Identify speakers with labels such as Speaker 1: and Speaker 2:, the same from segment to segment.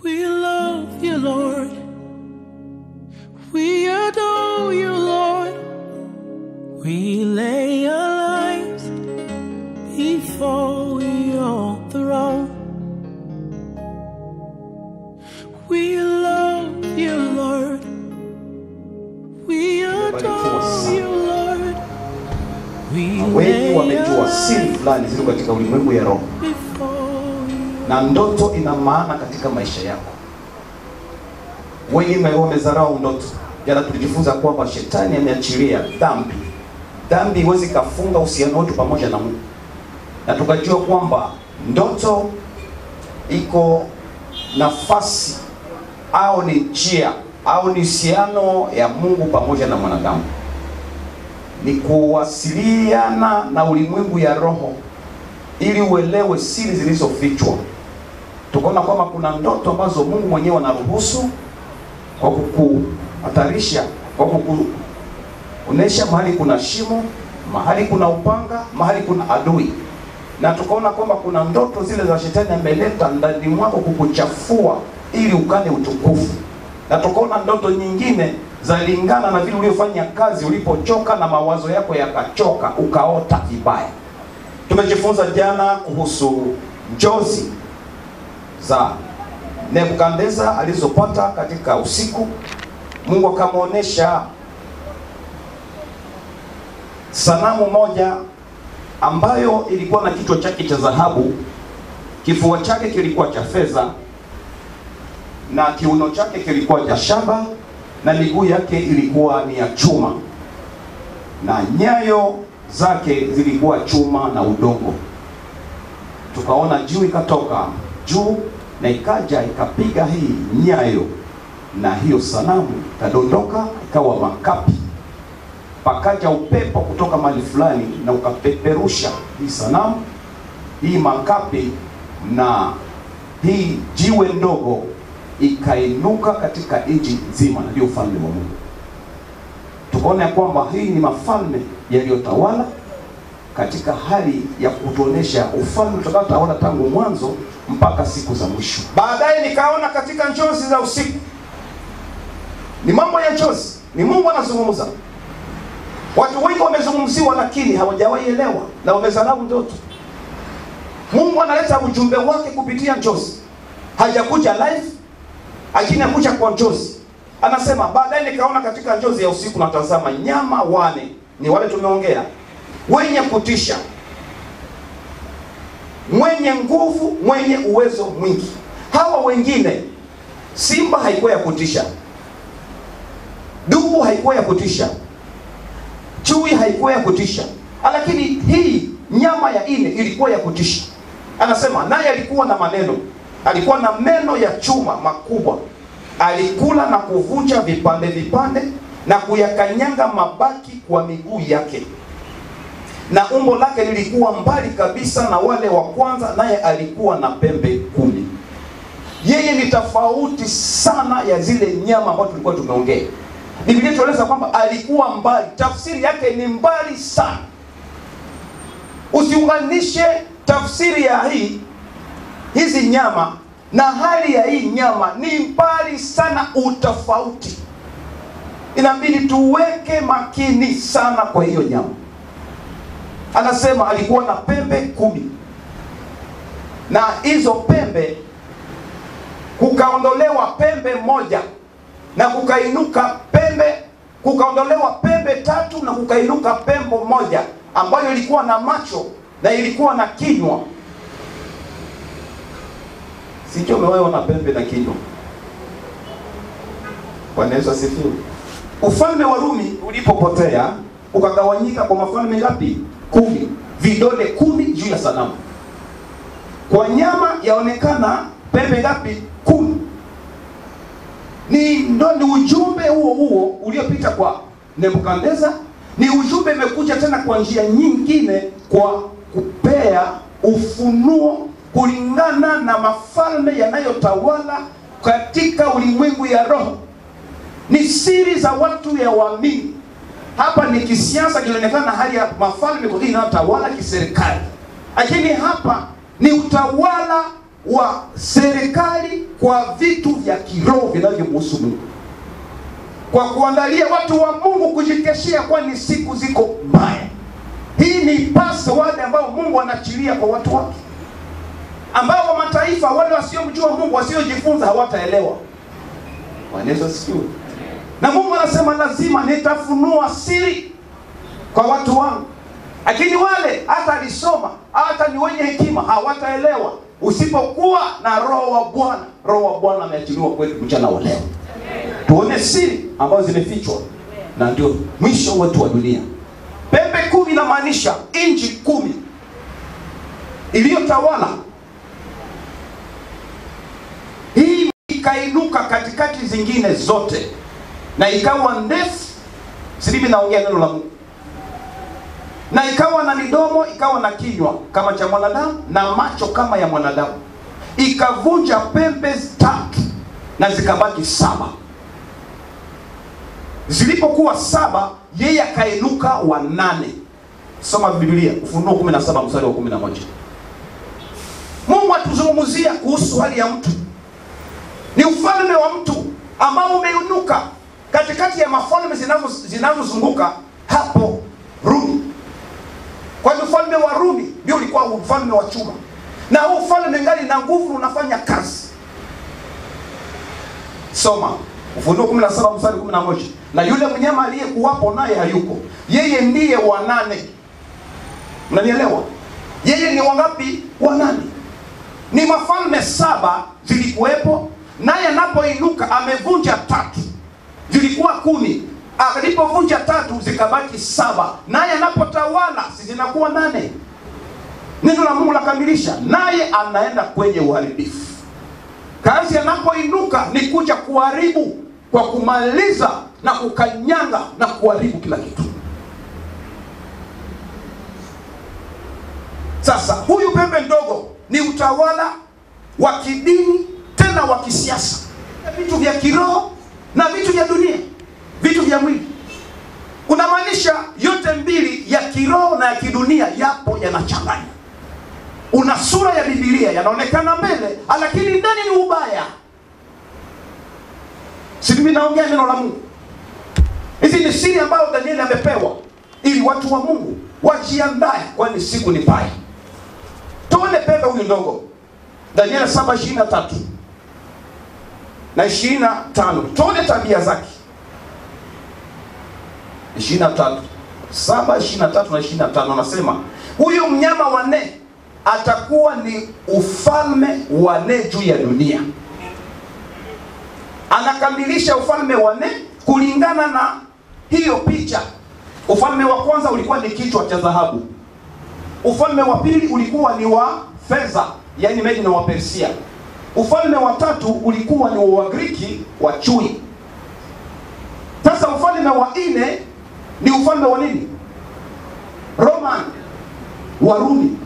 Speaker 1: We love you, Lord. We adore you, Lord. We lay our lives before your throne. We love you, Lord. We adore you, Lord.
Speaker 2: Wengi wamejua siri fulani zilizo katika ulimwengu ya roho, na ndoto ina maana katika maisha yako. Wengi wamezarau ndoto. Jana tulijifunza kwamba shetani ameachilia dhambi. Dhambi huwezi kafunga uhusiano wetu pamoja na Mungu. Na tukajua kwamba ndoto iko nafasi au ni njia au ni uhusiano ya Mungu pamoja na mwanadamu. Ni kuwasiliana na ulimwengu ya roho ili uelewe siri zilizofichwa. Tukaona kwamba kuna ndoto ambazo Mungu mwenyewe anaruhusu kwa kukuhatarisha, kwa kukuonesha mahali kuna shimo, mahali kuna upanga, mahali kuna adui. Na tukaona kwamba kuna ndoto zile za shetani ameleta ndani mwako kukuchafua ili ukane utukufu. Na tukaona ndoto nyingine zalingana na vile uliofanya kazi, ulipochoka na mawazo yako yakachoka, ukaota vibaya. Tumejifunza jana kuhusu njozi za Nebukadneza alizopata katika usiku. Mungu akamuonesha sanamu moja ambayo ilikuwa na kichwa chake cha dhahabu, kifua chake kilikuwa cha fedha, na kiuno chake kilikuwa cha shaba, na miguu yake ilikuwa ni ya chuma, na nyayo zake zilikuwa chuma na udongo. Tukaona juu ikatoka juu na ikaja ikapiga hii nyayo, na hiyo sanamu kadondoka ikawa makapi. Pakaja upepo kutoka mahali fulani na ukapeperusha hii sanamu, hii makapi, na hii jiwe ndogo ikainuka katika nchi nzima, na ndio ufalme wa Mungu. Tukaona kwamba hii ni mafalme yaliyotawala katika hali ya kutuonesha ufalme utakaotawala tangu mwanzo mpaka siku za mwisho. Baadaye nikaona katika njozi za usiku, ni mambo ya njozi, ni Mungu anazungumza. Watu wengi wamezungumziwa lakini hawajawahi elewa na wamezarau ndoto. Mungu analeta ujumbe wake kupitia njozi. Hajakuja live, lakini anakuja kwa njozi. Anasema baadaye nikaona katika njozi ya usiku, na tazama nyama wane, ni wale tumeongea, wenye kutisha, mwenye nguvu, mwenye uwezo mwingi. Hawa wengine, simba haikuwa ya kutisha, dubu haikuwa ya kutisha, chui haikuwa ya kutisha, lakini hii nyama ya ine ilikuwa ya kutisha. Anasema naye alikuwa na maneno, alikuwa na meno ya chuma makubwa, alikula na kuvunja vipande vipande na kuyakanyanga mabaki kwa miguu yake, na umbo lake lilikuwa mbali kabisa na wale wa kwanza, naye alikuwa na pembe 10. Yeye ni tofauti sana ya zile nyama ambazo tulikuwa tumeongea. Biblia inaeleza kwamba alikuwa mbali. Tafsiri yake ni mbali sana. Usiunganishe tafsiri ya hizi nyama na hali ya hii nyama, ni mbali sana, utofauti. Inabidi tuweke makini sana kwa hiyo nyama. Anasema alikuwa na pembe 10, na hizo pembe kukaondolewa pembe moja na kukainuka pembe, kukaondolewa pembe 3 na kukainuka pembe moja ambayo ilikuwa na macho na ilikuwa na kinywa. Sijui umewahi na pembe na kinywa. Bwana Yesu asifiwe. Ufalme wa Rumi ulipopotea ukagawanyika kwa mafalme ngapi? 10. Vidole 10 juu ya sanamu. Kwa nyama yaonekana pembe ngapi? 10. Ni ujumbe huo uliopita kwa Nebukadneza. Ni ujumbe umekuja tena kwa njia nyingine, kwa kupea ufunuo kulingana na mafalme yanayotawala katika ulimwengu ya roho. Ni siri za watu ya waamini. Hapa ni kisiasa, kilionekana hali ya mafalme kwa inayotawala kiserikali. Lakini hapa ni utawala wa serikali kwa vitu vya kiroho vinavyomhusu Mungu, kwa kuandalia watu wa Mungu kujikeshea, kwani siku ziko mbaya. Hii ni password ambayo Mungu anaachilia kwa watu wake, ambao wa mataifa wale wasiomjua Mungu, wasiojifunza hawataelewa. Wanaweza sikiwa. Na Mungu anasema lazima nitafunua siri kwa watu wangu. Lakini wale hata alisoma, hata ni wenye hekima, hawataelewa usipokuwa na roho wa Bwana. Roho wa Bwana ameachiliwa kwetu mchana wa leo. Tuone siri ambazo zimefichwa, na ndio mwisho wetu wa dunia. Pembe 10 inamaanisha inchi 10 iliyotawala. Hii ikainuka katikati zingine zote na ikawa ndefu. Sisi naongea neno la Mungu. Na ikawa na midomo, ikawa na kinywa kama cha mwanadamu na macho kama ya mwanadamu. Ikavunja pembe 3 na zikabaki 7. Zilipokuwa 7, yeye akainuka wa 8. Soma Biblia, Ufunuo 17 mstari wa 11. Mungu atuzungumzia kuhusu hali ya mtu. Ni ufalme wa mtu ambao umeinuka katikati ya mafalme zinazozunguka hapo Rumi. Kwa ufalme wa Rumi ndio ulikuwa ufalme wa chuma. Na huu ufalme ngali na nguvu unafanya kazi. Soma Ufunuo 17 mstari 11. Na yule mnyama aliyekuwapo naye hayuko. Yeye ndiye wa 8. Unanielewa? Yeye ni wangapi? Wa 8. Ni mafalme 7 zilikuwepo, naye anapoinuka amevunja 3. Zilikuwa 10. Alipovunja 3 zikabaki 7. Naye anapotawala zinakuwa 8. Neno la Mungu lakamilisha, naye anaenda kwenye uharibifu. Kazi anapoinuka ni kuja kuharibu, kwa kumaliza na kukanyanga na kuharibu kila kitu. Sasa huyu pembe ndogo ni utawala wa kidini, tena wa kisiasa, vitu vya kiroho na vitu vya dunia, vitu vya mwili. Unamaanisha yote mbili, ya kiroho na ya kidunia, yapo yanachanganya. Una sura ya Biblia yanaonekana mbele, lakini ndani ni ubaya. Sisi naongea neno la Mungu. Hizi ni siri ambazo Danieli amepewa ili watu wa Mungu wajiandae, kwani siku ni mbaya. Tuone pembe huyu ndogo. Danieli 7:23 na 25. Tuone tabia zake. 23. 7:23 na 25 anasema, huyu mnyama wa 4 atakuwa ni ufalme wa 4 juu ya dunia. Anakamilisha ufalme wa 4 kulingana na hiyo picha. Ufalme wa kwanza ulikuwa ni kichwa cha dhahabu. Ufalme wa pili ulikuwa ni wa fedha, yani Medi na wa Persia. Ufalme wa 3 ulikuwa ni wa Griki, wa chui. Sasa ufalme wa 4 ni ufalme wa nini? Roman, Warumi.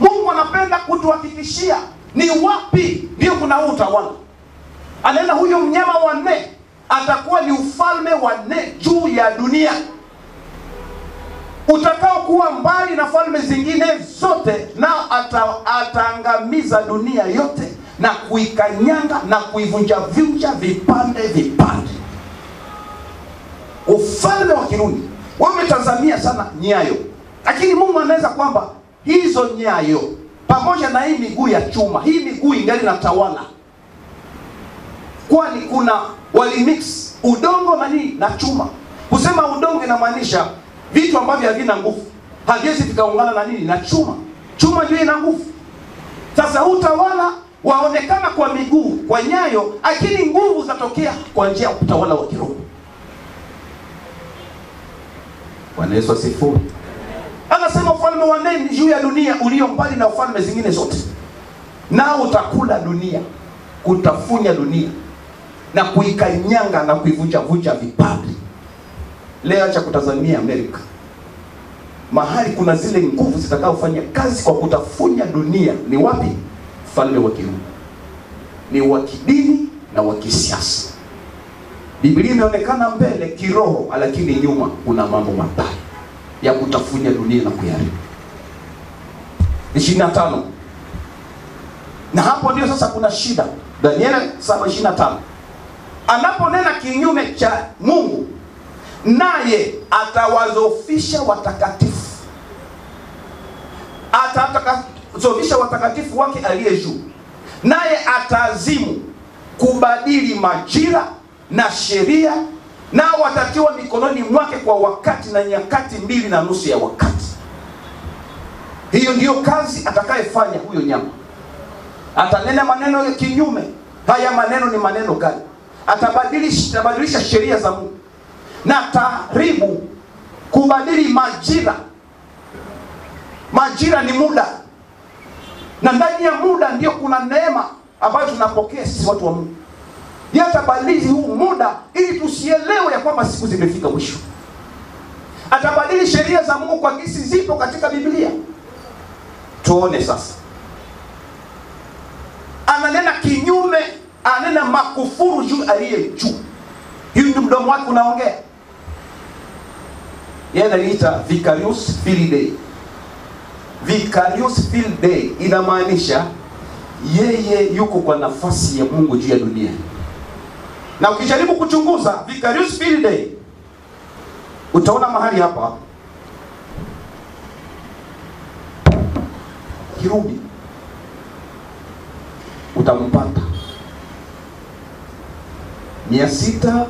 Speaker 2: Mungu anapenda kutuhakikishia ni wapi ndio kuna utawala. Anaenda huyo mnyama wa 4 atakuwa ni ufalme wa 4 juu ya dunia, utakao kuwa mbali na falme zingine zote, na ataangamiza dunia yote na kuikanyanga na kuivunja vipande vipande. Ufalme wa Kirumi. Wewe umetazamia sana nyayo, lakini Mungu anaweza kwamba hizo nyayo pamoja na hii miguu ya chuma, hii miguu ingali na tawala, kwani kuna walimix udongo na nini na chuma. Kusema udongo inamaanisha vitu ambavyo havina nguvu, haviwezi vikaungana na nini na chuma. Chuma ndio ina nguvu. Sasa utawala waonekana kwa miguu, kwa nyayo, lakini nguvu zatokea kwa njia ya utawala wa kiroho. Bwana Yesu asifiwe. Anasema ufalme wa 4 juu ya dunia ulio mbali na ufalme zingine zote. Nao utakula dunia, kutafunya dunia na kuikanyanga na kuivunja vipande. Leo acha kutazamia Amerika. Mahali kuna zile nguvu zitakazofanya kazi kwa kutafunya dunia ni wapi? Ufalme wa Kirumi. Ni wa kidini na wa kisiasa. Biblia imeonekana mbele kiroho, lakini nyuma kuna mambo mabaya ya kutafunya dunia na kuyaribu. 25. Na hapo ndio sasa kuna shida. Danieli 7:25. Anaponena kinyume cha Mungu, naye atawazofisha watakatifu. Atazofisha watakatifu wake aliye juu. Naye atazimu kubadili majira na sheria, nao watatiwa mikononi mwake kwa wakati na nyakati 2.5 ya wakati. Hiyo ndiyo kazi atakayefanya huyo nyama. Atanena maneno ya kinyume. Haya maneno ni maneno gani? Atabadilisha sheria za Mungu, na taribu kubadili majira. Majira ni muda, na ndani ya muda ndio kuna neema ambayo tunapokea sisi watu wa Mungu. Yeye atabadili huu muda ili tusielewe ya kwamba siku zimefika mwisho. Atabadili sheria za Mungu kwa kisi zipo katika Biblia. Tuone sasa. Ananena kinyume, ananena makufuru juu aliye juu. Hiyo ndio mdomo wake unaongea. Yeye anaita vicarious field. Vicarious field inamaanisha yeye yuko kwa nafasi ya Mungu juu ya dunia. Na ukijaribu kuchunguza vicarious field, utaona mahali hapa kirubi utampata 666.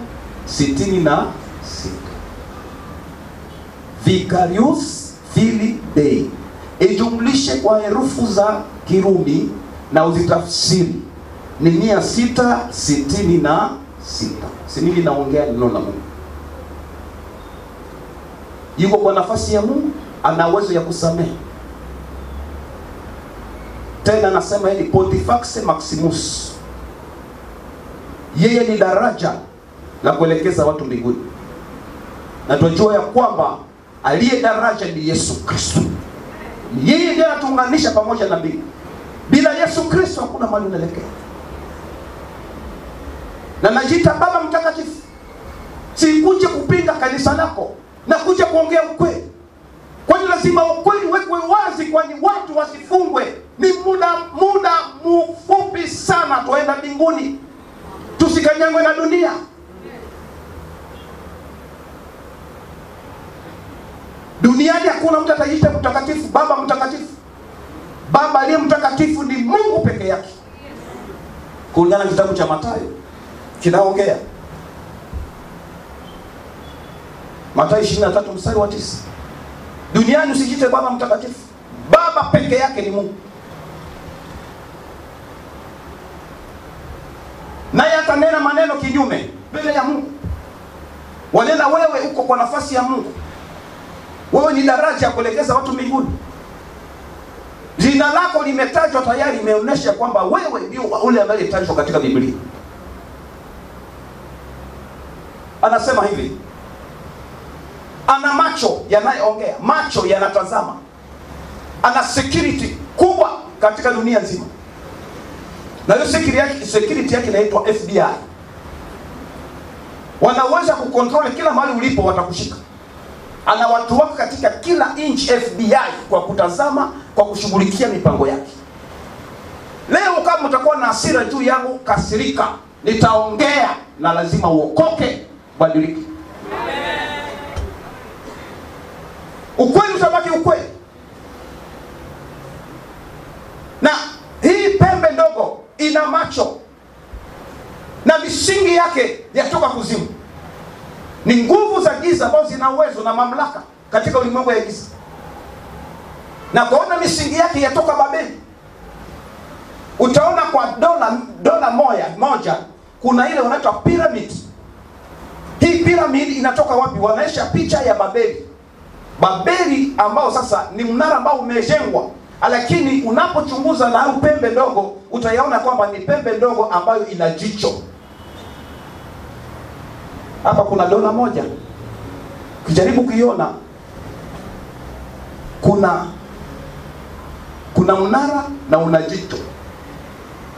Speaker 2: Vicarious field. Ijumlishe kwa herufu za Kirumi na uzitafsiri ni 666. Si mimi naongea neno la Mungu. Yuko kwa nafasi ya Mungu, ana uwezo ya kusamehe. Tena nasema hili Pontifex Maximus. Yeye ni daraja la kuelekeza watu mbinguni. Na tunajua ya kwamba aliye daraja ni Yesu Kristo. Yeye ndiye anatuunganisha pamoja na mbingu. Bila Yesu Kristo hakuna mahali unaelekea. Na najiita Baba Mtakatifu. Sikuje kupinga kanisa lako, na kuja kuongea ukweli. Kwani lazima ukweli wekwe wazi, kwani watu wasifungwe. Ni muda mfupi sana tuenda mbinguni. Tusikanyangwe na dunia. Duniani hakuna mtu atajiita mtakatifu, Baba Mtakatifu. Baba aliye mtakatifu ni Mungu peke yake. Kulingana na kitabu cha Mathayo kinaongea. Mathayo 23:9. Duniani usijiite Baba Mtakatifu. Baba peke yake ni Mungu. Naye atanena maneno kinyume mbele ya Mungu. Wanena wewe uko kwa nafasi ya Mungu. Wewe ni daraja ya kuelekeza watu mbinguni. Jina lako limetajwa tayari, imeonyesha kwamba wewe ndio ule ambaye alitajwa katika Biblia. Anasema hivi. Ana macho yanayoongea, macho yanatazama. Ana security kubwa katika dunia nzima. Na hiyo security yake inaitwa FBI. Wanaweza kukontrol kila mahali ulipo, watakushika. Ana watu wako katika kila inch FBI kwa kutazama, kwa kushughulikia mipango yake. Leo kama utakuwa na hasira juu yangu, kasirika. Nitaongea na lazima uokoke, badilike. Ukweli utabaki ukweli. Na hii pembe ndogo ina macho, na misingi yake yatoka kuzimu. Ni nguvu za giza ambazo zina uwezo na mamlaka katika ulimwengu ya giza. Na kuona misingi yake yatoka Babeli. Utaona kwa dola moja kuna ile wanaitwa pyramid. Hii pyramid inatoka wapi? Wanaisha picha ya Babeli. Babeli ambao sasa ni mnara ambao umejengwa, lakini unapochunguza na pembe ndogo utayaona kwamba ni pembe ndogo ambayo ina jicho. Hapa kuna dola moja. Ukijaribu kuiona kuna mnara na una jicho.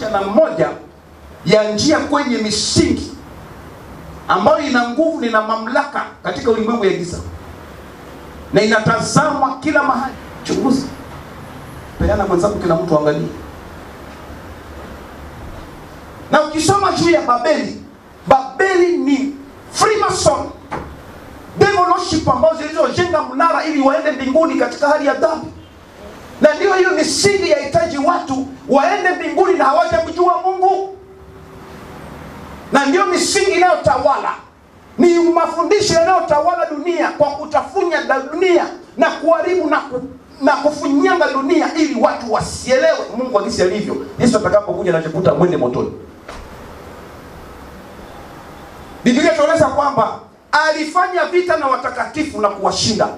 Speaker 2: Jana mmoja ya njia kwenye misingi ambayo ina nguvu na mamlaka katika ulimwengu ya giza. Na inatazamwa kila mahali. Chunguza. Peana mwenzako, kila mtu angalie. Na ukisoma juu ya Babeli, Babeli ni Freemason, devil worship ambazo zilizojenga mnara ili waende mbinguni katika hali ya dhambi. Na ndio hiyo misingi ya hitaji watu waende mbinguni na hawajamjua Mungu. Na ndio misingi inayotawala, ni mafundisho yanayotawala dunia kwa kutafunya dunia na kuharibu na kufunyanga dunia ili watu wasielewe Mungu jinsi alivyo. Yesu atakapokuja na kukuta mwende motoni. Biblia inaeleza kwamba alifanya vita na watakatifu na kuwashinda.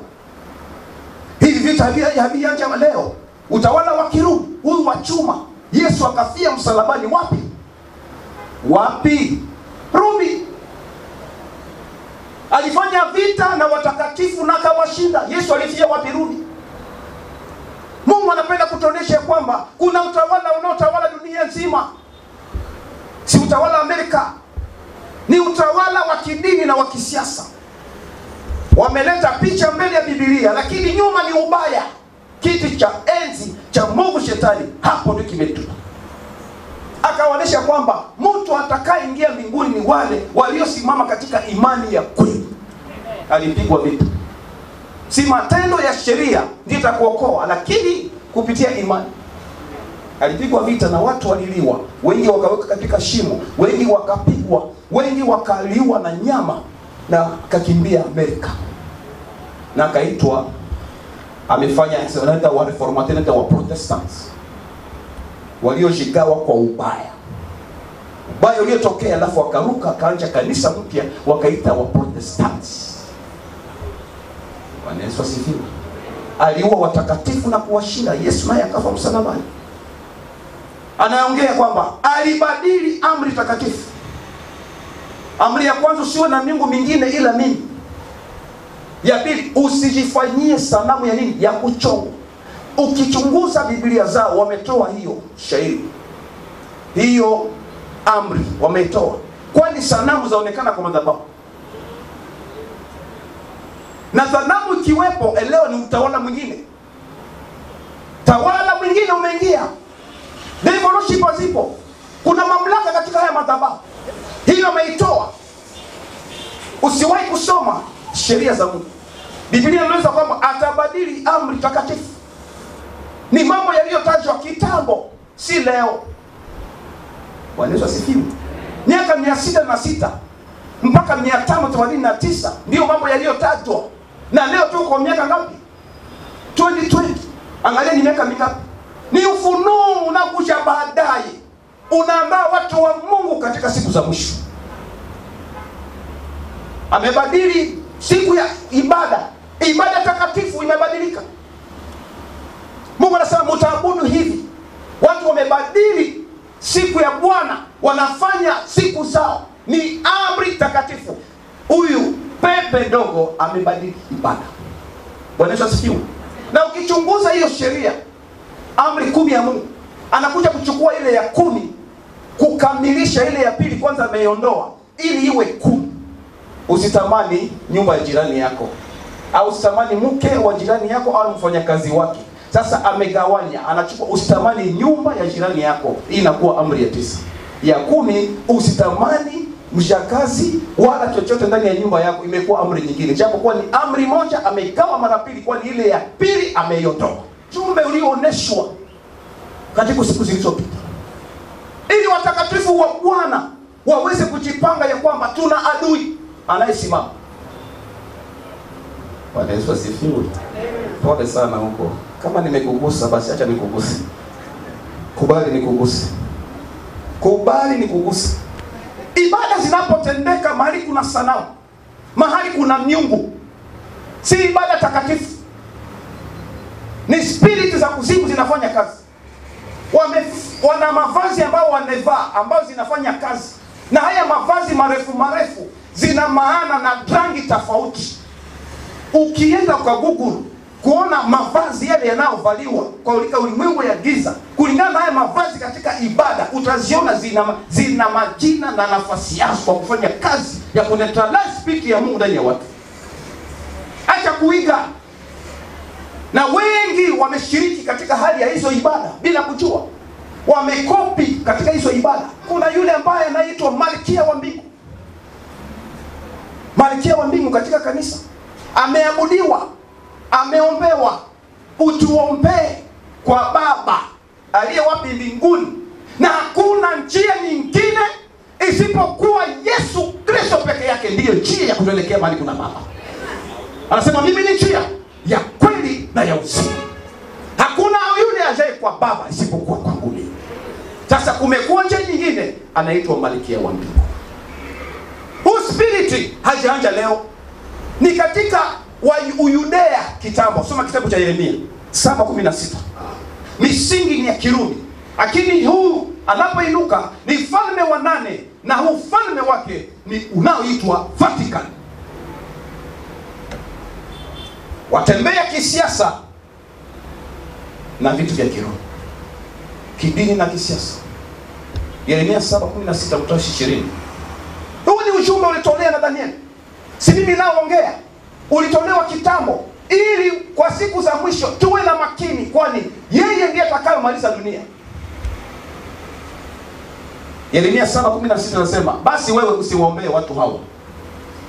Speaker 2: Hivi vita havianza leo. Utawala wa Kirumi, huyu wa chuma, Yesu akafia msalabani wapi? Wapi? Rumi. Alifanya vita na watakatifu na akawashinda. Yesu alifia wapi? Rumi. Mungu anapenda kutuonesha kwamba kuna utawala unaotawala dunia nzima. Si utawala wa Amerika, ni utawala wa kidini na wa kisiasa. Wameleta picha mbele ya Biblia, lakini nyuma ni ubaya. Kiti cha enzi cha Mungu Shetani hapo ndio kimetupa. Akawaonesha kwamba mtu atakayeingia mbinguni ni wale waliosimama katika imani ya kweli. Alipigwa vita. Si matendo ya sheria ndio itakuokoa, lakini kupitia imani. Alipigwa vita na watu waliliwa, wengi wakaweka katika shimo, wengi wakapigwa, wengi wakaliwa na nyama, na akakimbia Amerika. Na akaitwa, amefanya wanaita wa reformateurs wa Protestants, waliojigawa kwa ubaya uliotokea, alafu wakaruka akaanza kanisa mpya wakaita wa Protestants. Bwana Yesu asifiwe. Aliua watakatifu na kuwashinda. Yesu naye akafa msalabani. Anaongea kwamba alibadili amri takatifu. Amri ya kwanza, usiwe na miungu mingine ila mimi. Ya pili, usijifanyie sanamu ya nini? Ya kuchonga. Ukichunguza Biblia zao wametoa hiyo shairi, hiyo amri wametoa, kwani sanamu zaonekana kwa madhabahu. Na sanamu ikiwepo, elewa ni utawala mwingine. Tawala mwingine umeingia. Devil worship zipo. Kuna mamlaka katika haya madhabahu. Hiyo ameitoa. Usiwahi kusoma sheria za Mungu. Biblia inaeleza kwamba atabadili amri takatifu. Ni mambo yaliyotajwa kitambo, si leo. Bwana Yesu asifiwe. Miaka 606 mpaka 589 ndio mambo yaliyotajwa. Na leo tuko kwa miaka ngapi? 2020. Angalia ni miaka mingapi? Ni ufunuo unakuja baadaye. Unaandaa watu wa Mungu katika siku za mwisho. Amebadili siku ya ibada. Ibada takatifu imebadilika. Mungu anasema mtaabudu hivi. Watu wamebadili siku ya Bwana, wanafanya siku zao ni amri takatifu. Huyu pepe dogo amebadili ibada. Bwana Yesu asifiwe. Na ukichunguza hiyo sheria, amri 10 ya Mungu, anakuja kuchukua ile ya 10 kukamilisha ile ya pili kwanza ameiondoa ili iwe 10. Usitamani nyumba ya jirani yako, au usitamani mke wa jirani yako au mfanyakazi wake. Sasa amegawanya, anachukua usitamani nyumba ya jirani yako. Hii inakuwa amri ya 9. Ya 10, usitamani mshakazi wala chochote ndani ya nyumba yako, imekuwa amri nyingine. Japo kwa ni amri moja, ameigawa mara pili, kwa ni ile ya pili ameiondoa. Jumbe uliooneshwa katika siku zilizopita, ili watakatifu wa Bwana waweze kujipanga ya kwamba tuna adui anayesimama. Bwana Yesu asifiwe. Pole sana huko. Kama nimekugusa basi acha nikuguse. Kubali nikuguse. Kubali nikuguse. Ibada zinapotendeka mahali kuna sanamu, mahali kuna miungu, si ibada takatifu. Ni spirit za kuzimu zinafanya kazi. Wana mavazi ambao wanevaa ambao zinafanya kazi. Na haya mavazi marefu zina maana na rangi tofauti. Ukienda kwa Google kuona mavazi yale yanayovaliwa kwa ulimwengu ya giza, kulingana na haya mavazi katika ibada, utaziona zina majina na nafasi yao kwa kufanya kazi ya kuneutralize spirit ya Mungu ndani ya watu. Acha kuiga. Na wengi wameshiriki katika hali ya hizo ibada bila kujua. wamekopi katika hizo ibada. Kuna yule ambaye anaitwa Malkia wa Mbingu. Malkia wa Mbingu katika kanisa ameabudiwa, ameombewa, utuombee kwa Baba aliye wapi? Mbinguni. Na hakuna njia nyingine isipokuwa Yesu Kristo peke yake ndiyo njia ya kuelekea mahali kuna Baba. Anasema mimi ni njia ya kweli na ya uzima. Hakuna yule ajaye kwa Baba isipokuwa kwangu mimi. Sasa kumekuwa njia nyingine, anaitwa Malkia wa Mbingu. Spiriti hajaanja leo, ni katika Uyudea kitambo. Soma kitabu cha Yeremia 7:16. Misingi ni ya Kirumi, lakini huu anapoinuka ni falme wa 8, na huu falme wake ni unaoitwa Vatican. Watembea kisiasa na vitu vya kiroho, kidini na kisiasa. Yeremia 7:16-20. Huu ni ujumbe ulitolewa na Daniel. Si mimi naoongea, ulitolewa kitambo ili kwa siku za mwisho tuwe na makini, kwani yeye ndiye atakayemaliza dunia. Yeremia 7:16 anasema, basi wewe usiwaombee watu hao,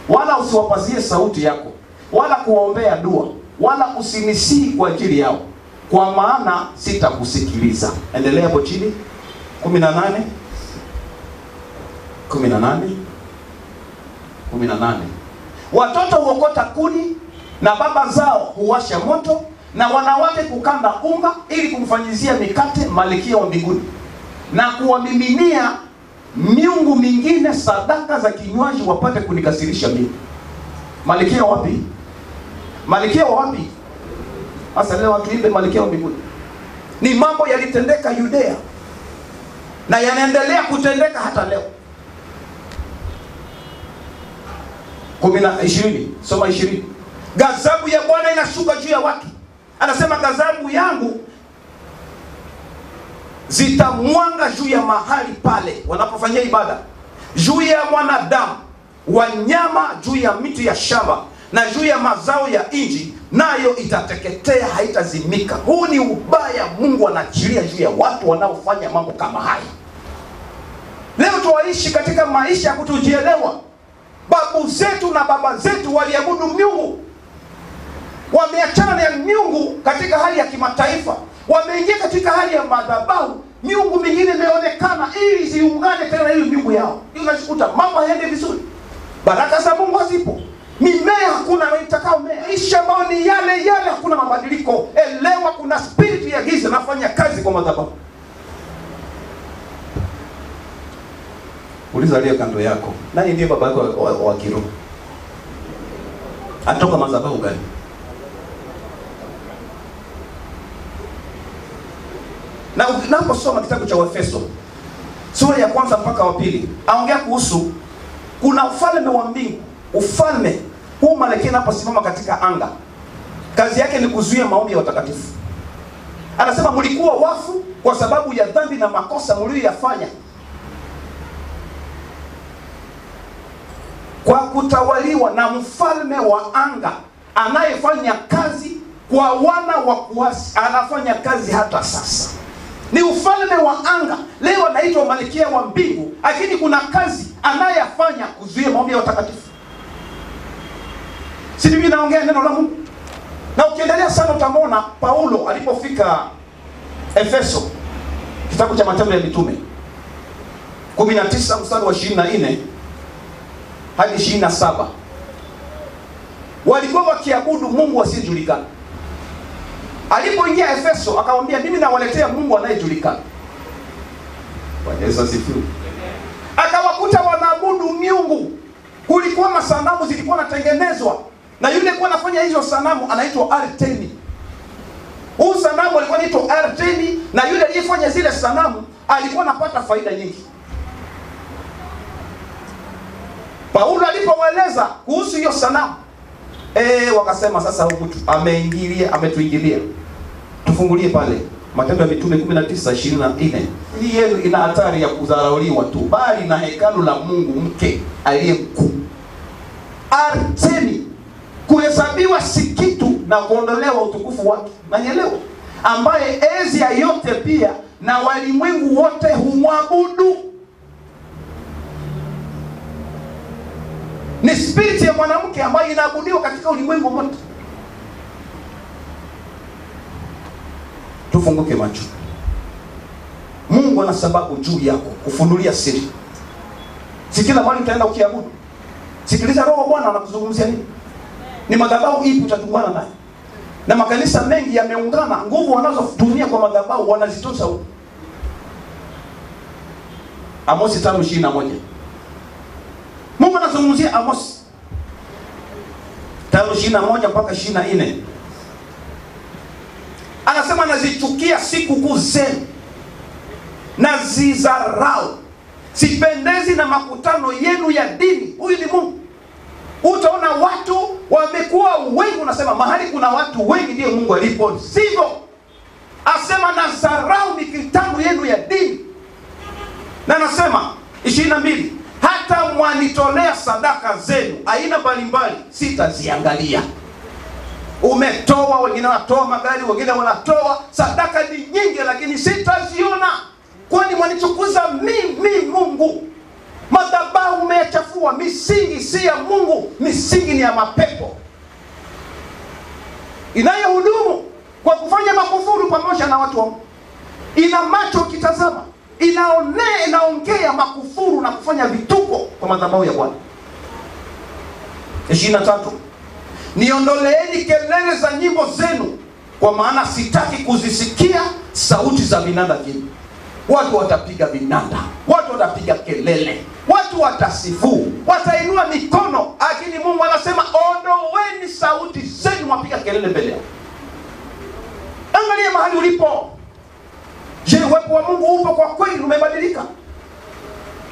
Speaker 2: wala usiwapazie sauti yako, wala kuwaombea dua, wala usinisii kwa ajili yao, kwa maana sitakusikiliza. Endelea hapo chini 18. Watoto huokota kuni na baba zao huwasha moto, na wanawake kukanda unga ili kumfanyizia mikate Malkia wa Mbinguni, na kuwamiminia miungu mingine sadaka za kinywaji wapate kunikasirisha mimi. Malkia wapi? Malkia wapi? Sasa leo watu imbe Malkia wa Mbinguni. Ni mambo yalitendeka Yudea na yanaendelea kutendeka hata leo. 20. Soma 20. Ghadhabu ya Bwana inashuka juu ya watu. Anasema ghadhabu yangu zitamwanga juu ya mahali pale wanapofanyia ibada, juu ya mwanadamu, wanyama, juu ya miti ya shamba, na juu ya mazao ya nchi, nayo itateketea, haitazimika. Huu ni ubaya Mungu anaachilia juu ya watu wanaofanya mambo kama haya. Leo tuwaishi katika maisha ya kutojielewa. Babu zetu na baba zetu waliabudu miungu, wameachana na miungu katika hali ya kimataifa, wameingia katika hali ya madhabahu. Miungu mingine imeonekana ili ziungane tena na hiyo miungu yao. Unajikuta mambo hayaende vizuri, baraka za Mungu hazipo, mimea hakuna itakao mea, maisha ambayo ni yale yale, hakuna mabadiliko. Elewa, kuna spirit ya giza nafanya kazi kwa madhabahu. Uliza aliye kando yako, nani ndiye baba yako wa kiroho? Anatoka madhabahu gani? Na unaposoma kitabu cha Efeso sura ya 1 mpaka wa 2, aongea kuhusu kuna ufalme wa mbingu. Ufalme huu Malkia anaposimama katika anga, kazi yake ni kuzuia maombi ya watakatifu. Anasema mlikuwa wafu kwa sababu ya dhambi na makosa mlioyafanya, kwa kutawaliwa na mfalme wa anga anayefanya kazi kwa wana wa kuasi. Anafanya kazi hata sasa. Ni ufalme wa anga. Leo anaitwa Malkia wa Mbingu, lakini kuna kazi anayefanya kuzuia maombi ya watakatifu. Si mimi naongea neno la Mungu. Na ukiendelea sana utamwona Paulo alipofika Efeso, kitabu cha Matendo ya Mitume 19 mstari wa 24 hadi 27. Walikuwa wakiabudu Mungu asiyejulikana. Alipoingia Efeso akamwambia, mimi nawaletea Mungu anayejulikana. Bwana Yesu asifiwe. Akawakuta wanaabudu miungu. Kulikuwa masanamu zilikuwa natengenezwa, na yule alikuwa anafanya hizo sanamu anaitwa Artemi. Huyu sanamu alikuwa anaitwa Artemi, na yule aliyefanya zile sanamu alikuwa anapata faida nyingi. Paulo alipowaeleza kuhusu hiyo sanamu, wakasema sasa huyu mtu ametuingilia. Tufungulie pale Matendo ya Mitume 19:24. Hii yenu ina hatari ya kudharauliwa tu, bali na hekalu la Mungu mke aliye mkuu. Artemi kuhesabiwa si kitu na kuondolewa utukufu wake. Nanielewa, ambaye Asia yote pia na walimwengu wote humwabudu. Ni spirit ya mwanamke ambayo inaabudiwa katika ulimwengu wote. Tufunguke macho. Mungu ana sababu juu yako kufunulia siri. Si kila mahali utaenda ukiabudu. Sikiliza Roho Bwana anakuzungumzia nini. Ni madhabahu ipi utatumbana naye. Na makanisa mengi yameungana, nguvu wanazotumia kwa madhabahu wanazitosa huko. Amosi 5:21. Mungu anazungumzia Amosi 5:21 mpaka 24. Anasema nazichukia siku kuu zenu, nazidharau, sipendezi na makutano yenu ya dini. Huyu ni Mungu. Utaona watu wamekuwa wengi, unasema mahali kuna watu wengi ndio Mungu alipo. Sivyo. Asema nazidharau mikutano yenu ya dini. Na anasema 22, hata mwanitolea sadaka zenu aina mbalimbali sitaziangalia. Umetoa, wengine wanatoa magari, wengine wanatoa sadaka ni nyingi, lakini sitaziona. Kwani mwanichukuza mimi Mungu. Madhabahu umeyachafua, misingi si ya Mungu, misingi ni ya mapepo inayohudumu kwa kufanya makufuru pamoja na watu wa Mungu. Ina macho kitazama, inaongea makufuru na kufanya vituko kwa madhabahu ya Bwana. 23, niondoleeni kelele za nyimbo zenu, kwa maana sitaki kuzisikia sauti za vinanda vyenu. Watu watapiga vinanda, watu watapiga kelele, watu watasifu, watainua mikono, lakini Mungu anasema ondoweni sauti zenu mwapiga kelele mbele yao. Angalia mahali ulipo. Je, uwepo wa Mungu upo kwa kweli? Umebadilika?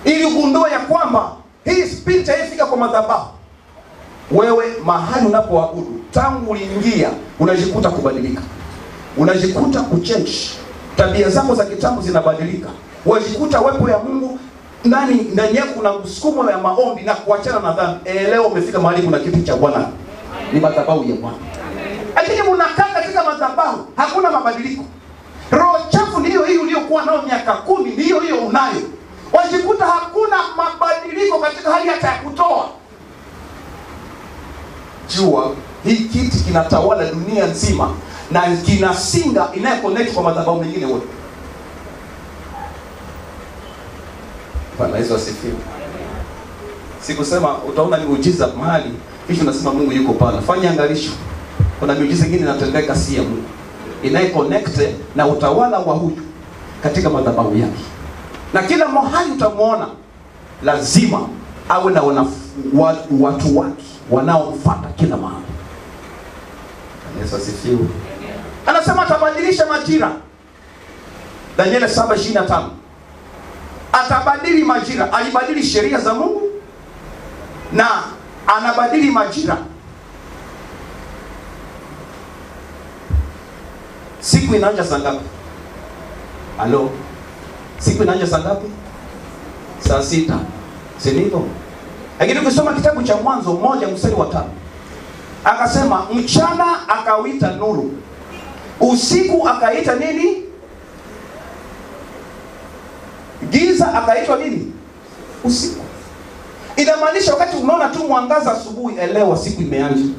Speaker 2: Ili ugundue ya kwamba hii spirit haifika kwa madhabahu. Wewe mahali unapoabudu, tangu uliingia unajikuta kubadilika, unajikuta kuchange. Tabia zako za kitambo zinabadilika. Unajikuta uwepo ya Mungu ndani yako, kuna msukumo ya maombi na kuachana na dhambi. Leo umefika mahali kuna kitu cha Bwana, ni madhabahu ya Bwana. Lakini mnakaa katika madhabahu, hakuna mabadiliko. Roho chafu ndiyo hiyo uliyokuwa nayo miaka 10, ndiyo hiyo unayo. Wajikuta hakuna mabadiliko katika hali hata ya kutoa. Jua hii kiti kinatawala dunia nzima na kinasinga inayoconnect kwa madhabahu mengine wote. Bwana Yesu asifiwe. Sikusema utaona miujiza mahali kisha unasema Mungu yuko pale. Fanya angalisho. Kuna miujiza mingine inatendeka si ya Mungu, inayoconnect na utawala wa huyu katika madhabahu yake. Na kila mahali utamuona lazima awe na watu wake wanaomfuata kila mahali. Yesu asifiwe. Anasema atabadilisha majira. Daniel 7:25. Atabadili majira. Alibadili sheria za Mungu na anabadili majira. Siku inaanza saa ngapi? Halo. Siku inaanza saa ngapi? Saa 6. Si ndivyo? Lakini ukisoma kitabu cha Mwanzo 1:5, akasema mchana akawita nuru, usiku akaita nini? Giza akaitwa nini? Usiku. Inamaanisha wakati unaona tu mwangaza asubuhi, elewa siku imeanza.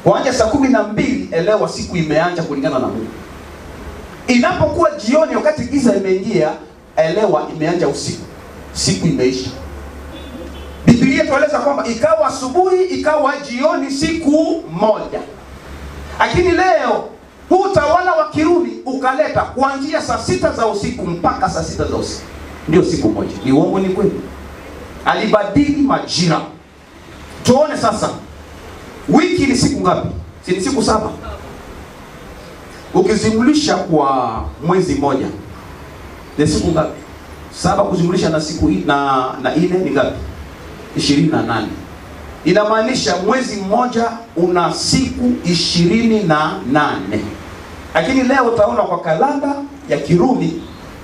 Speaker 2: Kuanzia saa 12, elewa siku imeanza kulingana na Mungu. Inapokuwa jioni, wakati giza imeingia, elewa imeanza usiku. Siku imeisha. Biblia tueleza kwamba ikawa asubuhi, ikawa jioni, siku moja. Lakini leo huu utawala wa Kirumi ukaleta kuanzia saa 6 za usiku mpaka saa 6 za usiku. Ndio siku moja. Ni uongo ni kweli? Alibadili majira. Tuone sasa. Wiki ni siku ngapi? Si ni siku 7. Ukizimlisha kwa mwezi moja, ni siku ngapi? 7 kuzimlisha na siku na 4 ni ngapi? 28. Inamaanisha mwezi mmoja una siku 28. Lakini leo utaona kwa kalenda ya Kirumi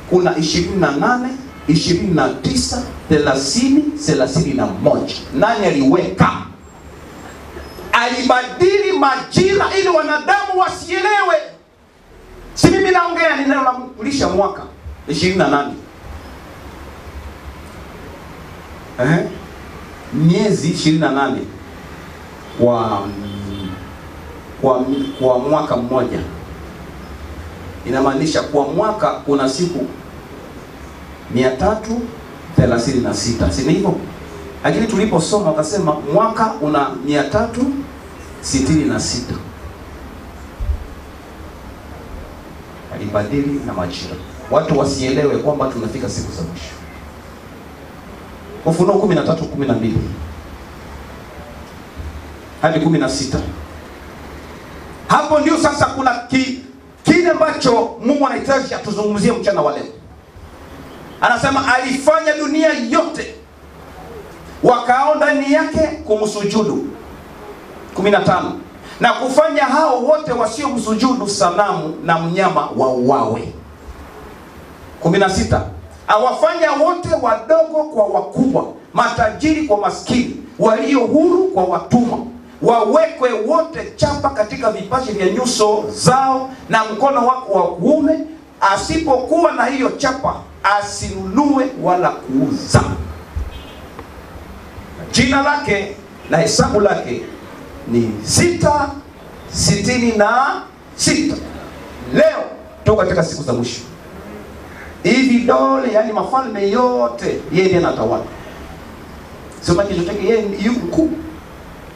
Speaker 2: kuna 28, 29, 30, 31. Nani aliweka? Alibadili majira ili wanadamu wasielewe. Si mimi naongea, ni neno la kulisha mwaka 28. Miezi 28 kwa mwaka mmoja. Inamaanisha kwa mwaka kuna siku 336, si hivyo? Lakini tuliposoma wakasema mwaka una 366. Alibadili na majira. Watu wasielewe kwamba tunafika siku za mwisho. Ufunuo 13:12 hadi 16. Hapo ndio sasa kuna kile ambacho Mungu anahitaji atuzungumzie mchana wa leo. Anasema alifanya dunia yote wakao ndani yake kumsujudu. 15. Na kufanya hao wote wasio msujudu sanamu na mnyama wauawe. 16. Awafanya wote wadogo kwa wakubwa, matajiri kwa maskini, walio huru kwa watumwa, wawekwe wote chapa katika vipaji vya nyuso zao, na mkono wako wa kuume asipokuwa na hiyo chapa asinunue wala kuuza. Jina lake na hesabu lake ni 666. Leo tuko katika siku za mwisho. Hivi dole, yani mafalme yote yeye ndiye anatawala. Sema kitu chake yeye yuko mkuu.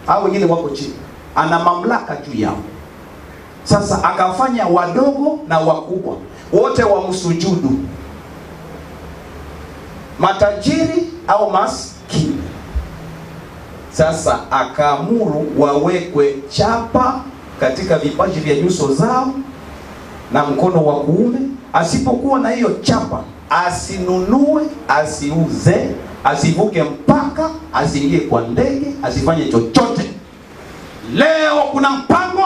Speaker 2: Hao wengine wako chini. Ana mamlaka juu yao. Sasa akafanya wadogo na wakubwa wote wamsujudu. Matajiri au maskini. Sasa akaamuru wawekwe chapa katika vipaji vya nyuso zao na mkono wa kuume, asipokuwa na hiyo chapa asinunue, asiuze, asivuke mpaka, asiingie kwa ndege, asifanye chochote. Leo kuna mpango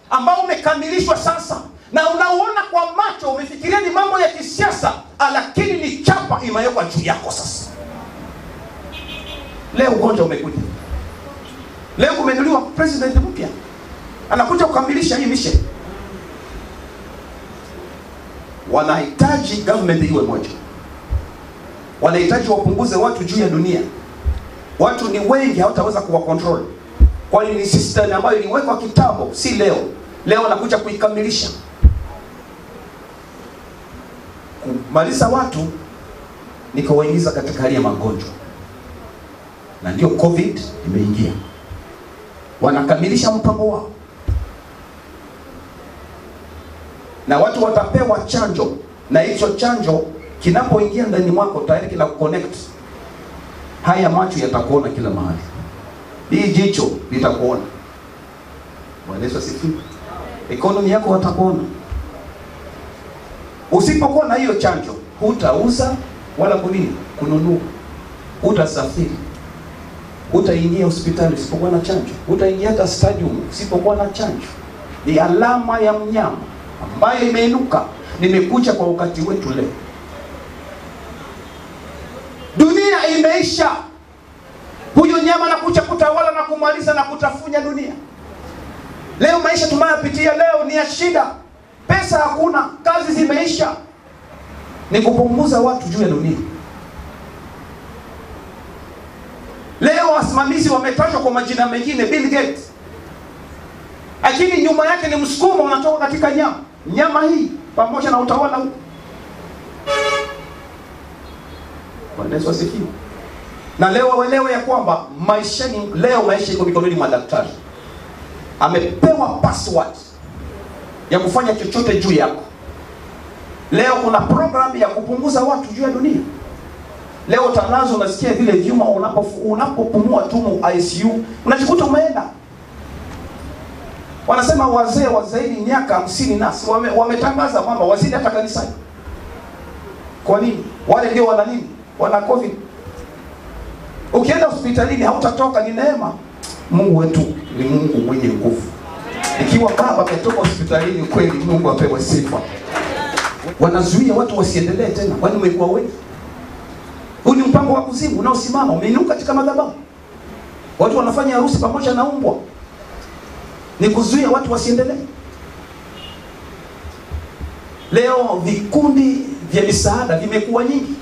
Speaker 2: ambao umekamilishwa sasa, na unauona kwa macho, umefikiria ni mambo ya kisiasa, lakini ni chapa imewekwa juu yako sasa. Leo ugonjwa umekuja. Leo kumenuliwa president mpya. Anakuja kukamilisha hii mission. Wanahitaji government iwe moja. Wanahitaji wapunguze watu juu ya dunia. Watu ni wengi, hawataweza kuwa control. Kwani ni system ambayo iliwekwa kitambo, si leo. Leo wanakuja kuikamilisha. Kumaliza watu ni kuwaingiza katika hali ya magonjwa. Na ndio COVID imeingia. Wanakamilisha mpango wao. Na watu watapewa chanjo, na hicho chanjo kinapoingia ndani mwako tayari kina connect. Haya macho yatakuona kila mahali. Hii jicho litakuona. Bwana Yesu asifiwe. Economy yako watakuona. Usipokuwa na hiyo chanjo, hutauza wala kununua. Utasafiri. Utaingia hospitali usipokuwa na chanjo. Utaingia hata stadium usipokuwa na chanjo. Ni alama ya mnyama ambayo imeinuka. Nimekuja kwa wakati wetu leo. Dunia imeisha. Huyo nyama anakuja kutawala na kumaliza na kutafunya dunia. Leo maisha tunayopitia leo ni ya shida. Pesa hakuna, kazi zimeisha. Ni kupunguza watu juu ya dunia. Leo wasimamizi wametajwa kwa majina mengine, Bill Gates. Lakini nyuma yake ni msukumo unatoka katika nyama. Nyama hii pamoja na utawala huu. Bwana Yesu asifiwe. Na leo waelewe ya kwamba maisha iko mikononi mwa daktari. Amepewa password ya kufanya chochote juu yako. Leo kuna program ya kupunguza watu juu ya dunia. Leo tangazo unasikia vile vyuma unapopumua tu ICU, unajikuta umeenda. Wanasema wazee wa zaidi miaka 50 nasi wametangaza kwamba wazidi hata kanisani. Kwa nini? Wale ndio wana nini? Wana COVID. Ukienda hospitalini hautatoka, ni neema. Mungu wetu ni Mungu mwenye nguvu. Ikiwa baba ametoka hospitalini kweli, Mungu apewe sifa. Wanazuia watu wasiendelee tena. Kwani umekuwa wengi? Huu ni mpango wa kuzimu unaosimama, umeinuka katika madhabahu. Watu wanafanya harusi pamoja na umbwa. Ni kuzuia watu wasiendelee. Leo vikundi vya misaada vimekuwa nyingi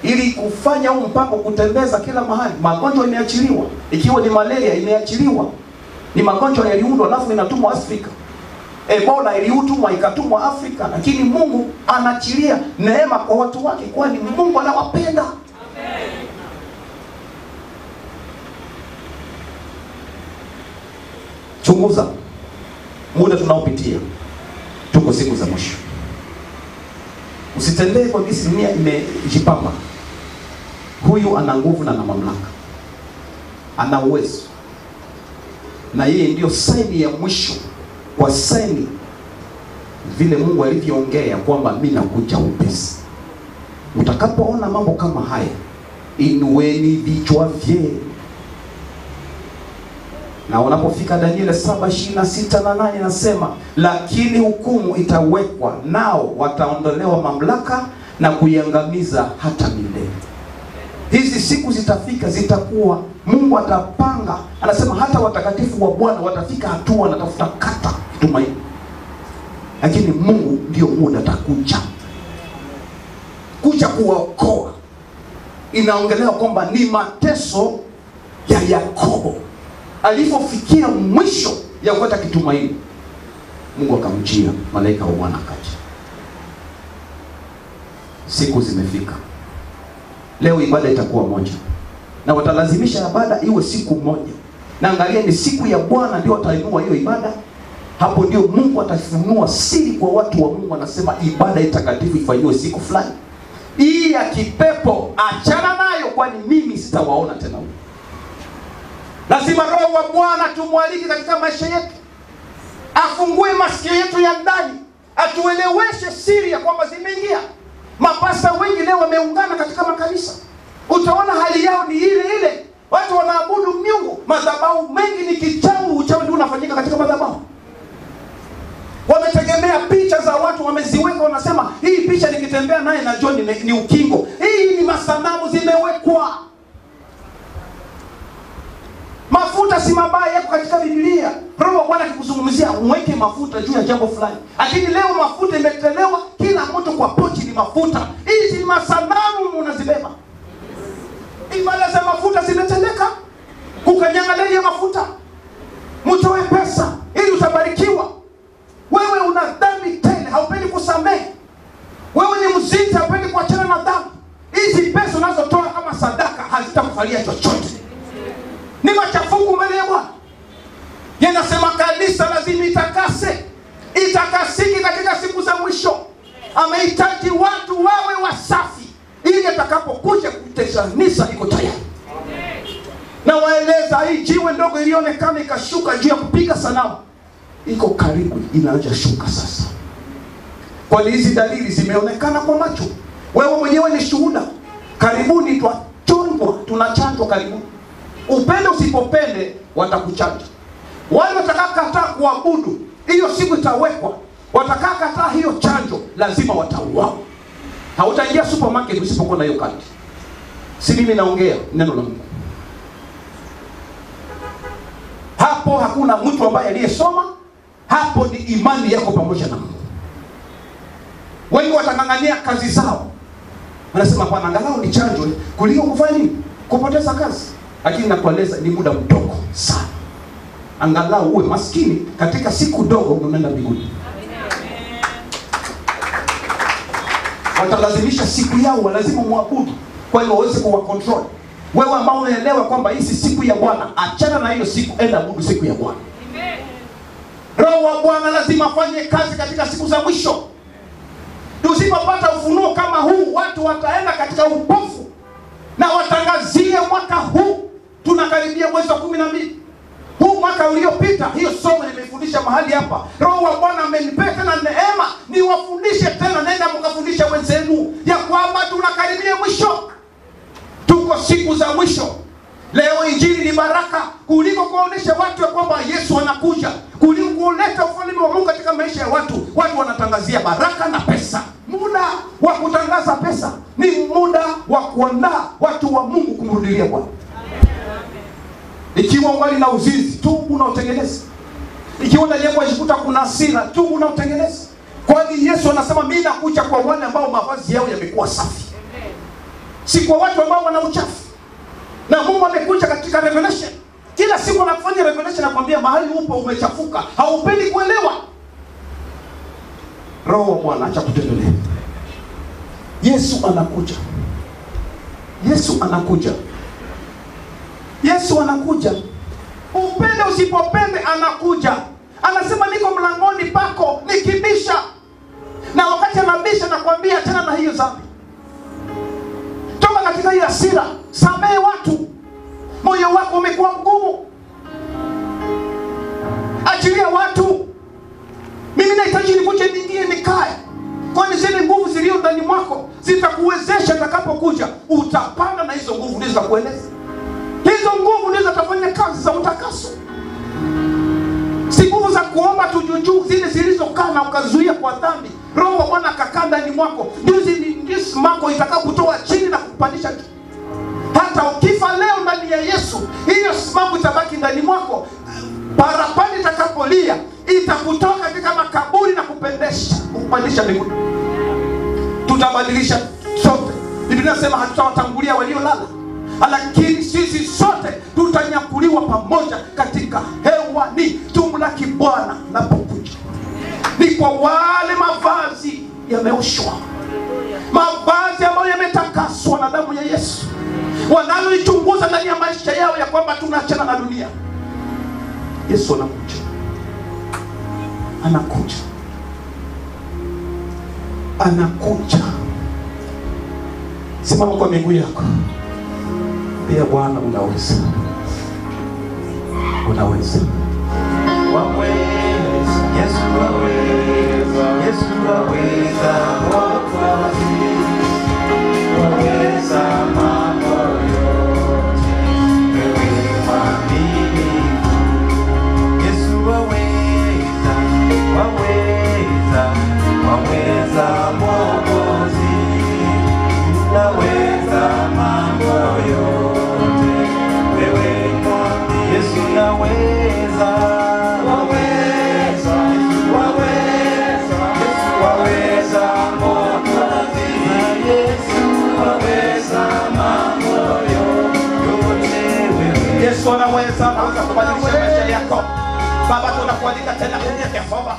Speaker 2: ili kufanya huu mpango kutembeza kila mahali. Magonjwa imeachiliwa, ikiwa ni malaria imeachiliwa. Ni magonjwa yaliundwa alafu inatumwa Afrika. Ebola iliutumwa ikatumwa Afrika, lakini Mungu anaachilia neema kwa watu wake, kwani Mungu anawapenda. Amen. Chunguza muda tunaopitia. Tuko siku za mwisho. Usitembee kwa jinsi dunia imejipamba. Huyu ana nguvu na ana mamlaka. Ana uwezo. Na yeye ndio saini ya mwisho. Kwa saini vile Mungu alivyoongea kwamba mimi nakuja upesi. Utakapoona mambo kama haya, inueni vichwa vyenu. Na unapofika Danieli 7:26 na 8 nasema, lakini hukumu itawekwa, nao wataondolewa mamlaka na kuiangamiza hata milele. Hizi siku zitafika, zitakuwa Mungu atapanga. Anasema hata watakatifu wa Bwana watafika hatua na tafuta kata tumaini. Lakini Mungu ndio muda atakuja kuwaokoa. Inaongelewa kwamba ni mateso ya Yakobo. Alipofikia mwisho ya kupata kitumaini, Mungu akamjia malaika wa Bwana akaja. Siku zimefika. Leo ibada itakuwa moja. Na watalazimisha ibada iwe siku moja. Na angalia ni siku ya Bwana ndio watainua hiyo ibada. Hapo ndio Mungu atafunua siri kwa watu wa Mungu. Anasema ibada itakatifu ifanywe siku fulani. Hii ya kipepo achana nayo, kwani mimi sitawaona tena. Lazima Roho wa Bwana tumwalike katika maisha yetu. Afungue masikio yetu ya ndani, atueleweshe siri ya kwamba zimeingia. Mapasta wengi leo wameungana katika makanisa. Utaona hali yao ni ile ile. Watu wanaabudu miungu. Madhabahu mengi ni kichawi, uchawi ndio unafanyika katika madhabahu. Wametegemea picha za watu, wameziweka, wanasema hii picha nikitembea naye najua ni ukingo. Hii ni masanamu zimewekwa. Mafuta si mabaya, yako katika Biblia. Roho wa Bwana akikuzungumzia uweke mafuta juu ya jambo fulani. Lakini leo mafuta imetelewa, kila mtu kwa pochi ni mafuta. Hizi ni masanamu unazibeba. Ibada za mafuta zimeteleka. Kukanyanga ndani ya mafuta. Mtoe pesa ili utabarikiwa. Wewe una dhambi tele, haupendi kusamehe. Wewe ni mzinzi, haupendi kuachana na dhambi. Hizi pesa unazotoa kama sadaka hazitakufalia chochote. Ni machafuko mbele ya Bwana. Yanasema kanisa lazima itakase. Itakasiki katika siku za mwisho. Amehitaji watu wawe wasafi ili atakapokuja kutenganisha iko tayari. Na waeleza hii jiwe ndogo ilionekana ikashuka juu ya kupiga sanamu, iko karibu inaanza shuka sasa. Kwa hizi dalili zimeonekana kwa macho. Wewe mwenyewe ni shuhuda. Karibuni tunachanjwa karibuni. Upende usipopende watakuchanja. Wale watakakataa kuabudu, hiyo siku itawekwa. Watakakataa hiyo chanjo, lazima watauawa. Hautaingia supermarket usipokuwa na hiyo kadi. Si mimi naongea, neno la Mungu. Hapo hakuna mtu ambaye aliyesoma. Hapo ni imani yako pamoja na Mungu. Wengi watangangania kazi zao. Wanasema kwa angalau ni chanjo kuliko kufanya nini? Kupoteza kazi. Lakini nakueleza ni muda mdogo sana. Angalau uwe maskini katika siku dogo unaenda mbinguni. Watalazimisha siku yao, lazima muabudu. Kwa hiyo waweze kuwa control. Wewe ambao unaelewa kwamba hii si siku ya Bwana, achana na hiyo siku, enda abudu siku ya Bwana. Roho wa Bwana lazima afanye kazi katika siku za mwisho. Tusipopata ufunuo kama huu, watu wataenda katika upofu. Na watangazie mwaka huu, tunakaribia mwezi wa 12. Huu mwaka uliopita, hiyo somo nimefundisha mahali hapa. Roho wa Bwana amenipea tena neema, niwafundishe tena, nenda mkafundisha wenzenu ya kwamba tunakaribia mwisho. Tuko siku za mwisho. Leo injili ni baraka kuliko kuonesha watu ya kwamba Yesu anakuja, kuliko kuleta ufalme wa Mungu katika maisha ya watu. Watu wanatangazia baraka na pesa. Muda wa kutangaza pesa ni muda wa kuandaa watu wa Mungu kumrudilia Bwana. Ikiwa ungali na uzinzi, tubu na utengeneze. Ikiwa ndani yako unajikuta kuna hasira, tubu na utengeneze. Kwani Yesu anasema mimi nakuja kwa wale ambao mavazi yao yamekuwa safi, si kwa watu ambao wana uchafu. Na Mungu amekuja katika revelation. Kila siku anafanya revelation, anakuambia mahali upo umechafuka, haupendi kuelewa. Roho wa Bwana acha kutembelea. Yesu anakuja. Yesu anakuja. Yesu anakuja. Upende usipopende anakuja. Anasema niko mlangoni pako nikibisha. Na wakati anabisha nakwambia tena na hiyo dhambi. Toka katika hiyo hasira, samehe watu. Moyo wako umekuwa mgumu. Achilia watu. Mimi nahitaji nikuje niingie nikae. Kwani zile nguvu zilio ndani mwako zitakuwezesha utakapokuja. Utapanda na hizo nguvu ndizo kueleza. Hizo nguvu ndizo zitafanya kazi za utakaso. Si nguvu za kuomba tujuju zile zilizokaa na ukazuia kwa dhambi. Roho wa Bwana akakaa ndani mwako. Ndiyo simako itakapokutoa chini na kupandisha. Hata ukifa leo ndani ya Yesu, hiyo simako itabaki ndani mwako. Parapanda itakapolia itakutoa katika makaburi na kupandisha mbinguni. Tutabadilisha sote. Biblia inasema hatutawatangulia waliolala, lakini sisi sote tutanyakuliwa pamoja katika hewani. Tumlaki Bwana napokuja. Ni kwa wale mavazi yameoshwa, mavazi ambayo yametakaswa na damu ya Yesu, wanaloichunguza ndani ya maisha yao ya kwamba tunaachana na dunia. Yesu anakuja. Anakuja. Anakuja. Simama kwa miguu yako. Pia Bwana unaweza. Unaweza.
Speaker 3: Waweza. Yesu waweza. Yesu waweza. Waweza mambo yote. Wewe mwaminifu. Yesu waweza. Waweza. Waweza Mwokozi. Unaweza mambo yote. Wewe mwaminifu. Yesu naweza. Waweza. Waweza. Waweza Mwokozi. Yesu waweza mambo yote.
Speaker 2: Yesu anaweza kubadilisha maisha yako. Baba tunakualika tena kuja Jehova.